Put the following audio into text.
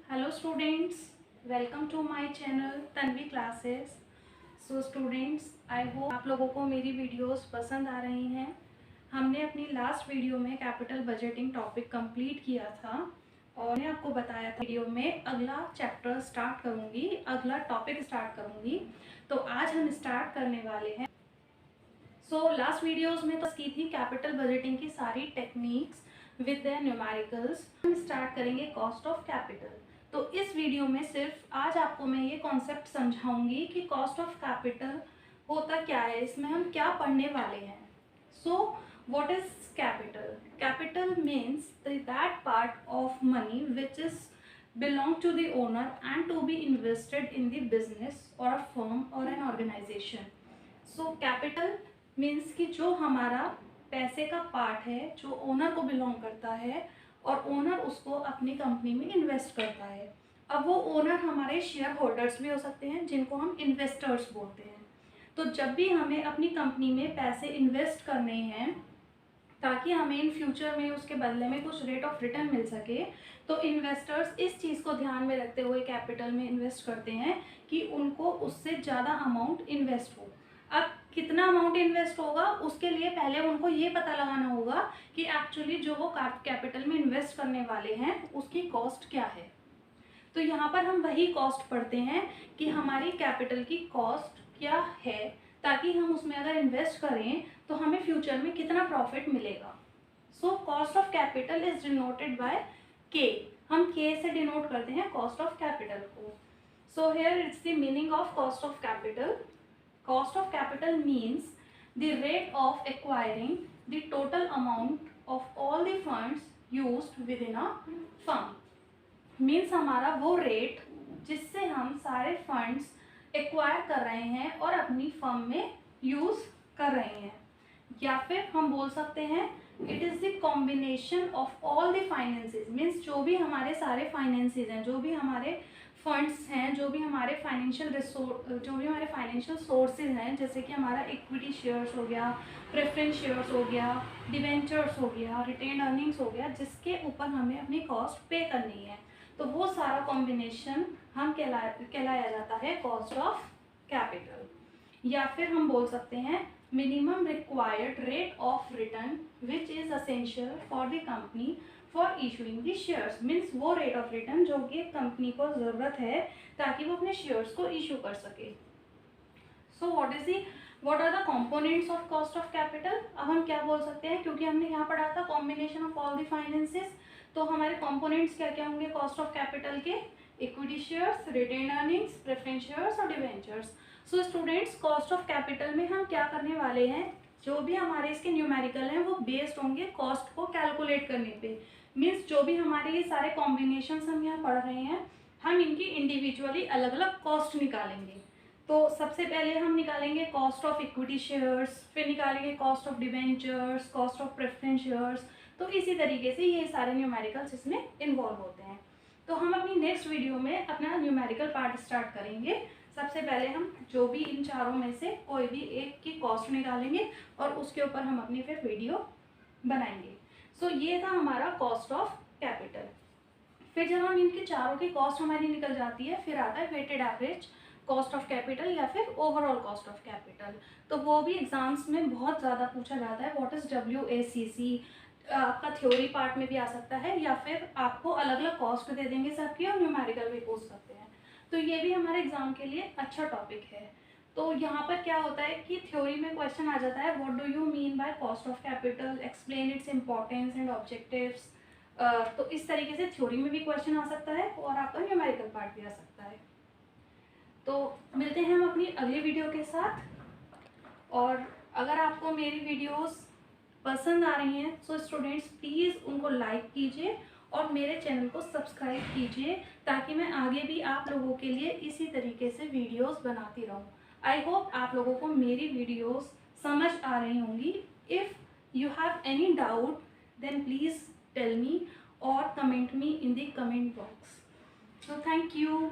Hello students, welcome to my channel Tanvi classes. So students, I hope आप लोगों को मेरी वीडियोस पसंद आ रही हैं। हमने अपनी लास्ट वीडियो में कैपिटल बजटिंग टॉपिक कंप्लीट किया था और मैंने आपको बताया था वीडियो में अगला चैप्टर स्टार्ट करूँगी, अगला टॉपिक स्टार्ट करूँगी। तो आज हम स्टार्ट करने वाले हैं। लास्ट वीडियोस में तो की थी कैपिटल बजटिंग की सारी टेक्निक्स विद द न्यूमेरिकल्स। हम स्टार्ट करेंगे कॉस्ट ऑफ कैपिटल। तो इस वीडियो में सिर्फ आज आपको मैं ये कॉन्सेप्ट समझाऊंगी कि कॉस्ट ऑफ कैपिटल होता क्या है, इसमें हम क्या पढ़ने वाले हैं। So what is capital? Capital means that part of money which is belong to the owner and to be invested in the business or a firm or an organization. So capital means कि जो हमारा पैसे का part है जो owner को belong करता है और ओनर उसको अपनी कंपनी में इन्वेस्ट करता है। अब वो ओनर हमारे शेयर होल्डर्स भी हो सकते हैं जिनको हम इन्वेस्टर्स बोलते हैं। तो जब भी हमें अपनी कंपनी में पैसे इन्वेस्ट करने हैं ताकि हमें इन फ्यूचर में उसके बदले में कुछ रेट ऑफ रिटर्न मिल सके, तो इन्वेस्टर्स इस चीज़ को ध्यान में रखते हुए कैपिटल में इन्वेस्ट करते हैं कि उनको उससे ज़्यादा अमाउंट इन्वेस्ट हो। अब कितना अमाउंट इन्वेस्ट होगा उसके लिए पहले उनको ये पता लगाना होगा कि एक्चुअली जो वो कैपिटल में इन्वेस्ट करने वाले हैं उसकी कॉस्ट क्या है। तो यहाँ पर हम वही कॉस्ट पढ़ते हैं कि हमारी कैपिटल की कॉस्ट क्या है, ताकि हम उसमें अगर इन्वेस्ट करें तो हमें फ्यूचर में कितना प्रॉफिट मिलेगा। So cost of capital is denoted by के। हम के से डिनोट करते हैं कॉस्ट ऑफ कैपिटल को। So here it's the meaning of cost of capital. Cost of capital means the rate of acquiring the total amount of all the funds used within a firm. Means हमारा वो rate जिससे हम सारे funds acquire कर रहे हैं और अपनी फर्म में यूज़ कर रहे हैं। या फिर हम बोल सकते हैं it is the combination of all the finances. Means जो भी हमारे सारे फाइनेंसेस हैं, जो भी हमारे फंड्स हैं, जो भी हमारे फाइनेंशियल सोर्सेज हैं, जैसे कि हमारा इक्विटी शेयर्स हो गया, प्रेफरेंस शेयर्स हो गया, डिवेंचर्स हो गया, रिटेन अर्निंग्स हो गया, जिसके ऊपर हमें अपनी कॉस्ट पे करनी है, तो वो सारा कॉम्बिनेशन हम कहलाया जाता है कॉस्ट ऑफ कैपिटल। या फिर हम बोल सकते हैं minimum required rate of return which is essential for the company for issuing the shares. Means वो रेट ऑफ रिटर्न जो कि कंपनी को ज़रूरत है ताकि वो अपने शेयर्स को इशू कर सके। So what are the components of cost of capital? अब हम क्या बोल सकते हैं, क्योंकि हमने यहाँ पढ़ा था combination of all the finances, तो हमारे कंपोनेंट्स क्या क्या होंगे कॉस्ट ऑफ कैपिटल के? Equity shares, retained earnings, preference shares और debentures. So students, cost of capital में हम क्या करने वाले हैं, जो भी हमारे इसके न्यूमेरिकल हैं वो बेस्ड होंगे कॉस्ट को कैलकुलेट करने पे। मीन्स जो भी हमारे ये सारे कॉम्बिनेशंस हम यहाँ पढ़ रहे हैं, हम इनकी इंडिविजुअली अलग अलग कॉस्ट निकालेंगे। तो सबसे पहले हम निकालेंगे कॉस्ट ऑफ इक्विटी शेयर्स, फिर निकालेंगे cost of debentures, cost of preference shares. तो इसी तरीके से ये सारे न्यूमेरिकल्स इसमें इन्वॉल्व होते हैं। तो हम अपनी नेक्स्ट वीडियो में अपना न्यूमेरिकल पार्ट स्टार्ट करेंगे। सबसे पहले हम जो भी इन चारों में से कोई भी एक की कॉस्ट निकालेंगे और उसके ऊपर हम अपनी फिर वीडियो बनाएंगे। सो ये था हमारा कॉस्ट ऑफ कैपिटल। फिर जब हम इनके चारों की कॉस्ट हमारी निकल जाती है, फिर आता है weighted average cost of capital या फिर ओवरऑल कॉस्ट ऑफ कैपिटल। तो वो भी एग्जाम्स में बहुत ज़्यादा पूछा जाता है। What is WACC? आपका थ्योरी पार्ट में भी आ सकता है, या फिर आपको अलग अलग कॉस्ट दे देंगे सबकी और न्यूमेरिकल भी पूछ सकते हैं। तो ये भी हमारे एग्जाम के लिए अच्छा टॉपिक है। तो यहाँ पर क्या होता है कि थ्योरी में क्वेश्चन आ जाता है what do you mean by cost of capital, explain its importance and objectives. तो इस तरीके से थ्योरी में भी क्वेश्चन आ सकता है और आपका न्यूमेरिकल पार्ट भी आ सकता है। तो मिलते हैं हम अपनी अगली वीडियो के साथ। और अगर आपको मेरी वीडियोस पसंद आ रही हैं तो स्टूडेंट्स प्लीज़ उनको लाइक कीजिए और मेरे चैनल को सब्सक्राइब कीजिए, ताकि मैं आगे भी आप लोगों के लिए इसी तरीके से वीडियोस बनाती रहूं। आई होप आप लोगों को मेरी वीडियोस समझ आ रही होंगी। If you have any doubt then please tell me और comment me in the comment box. So thank you.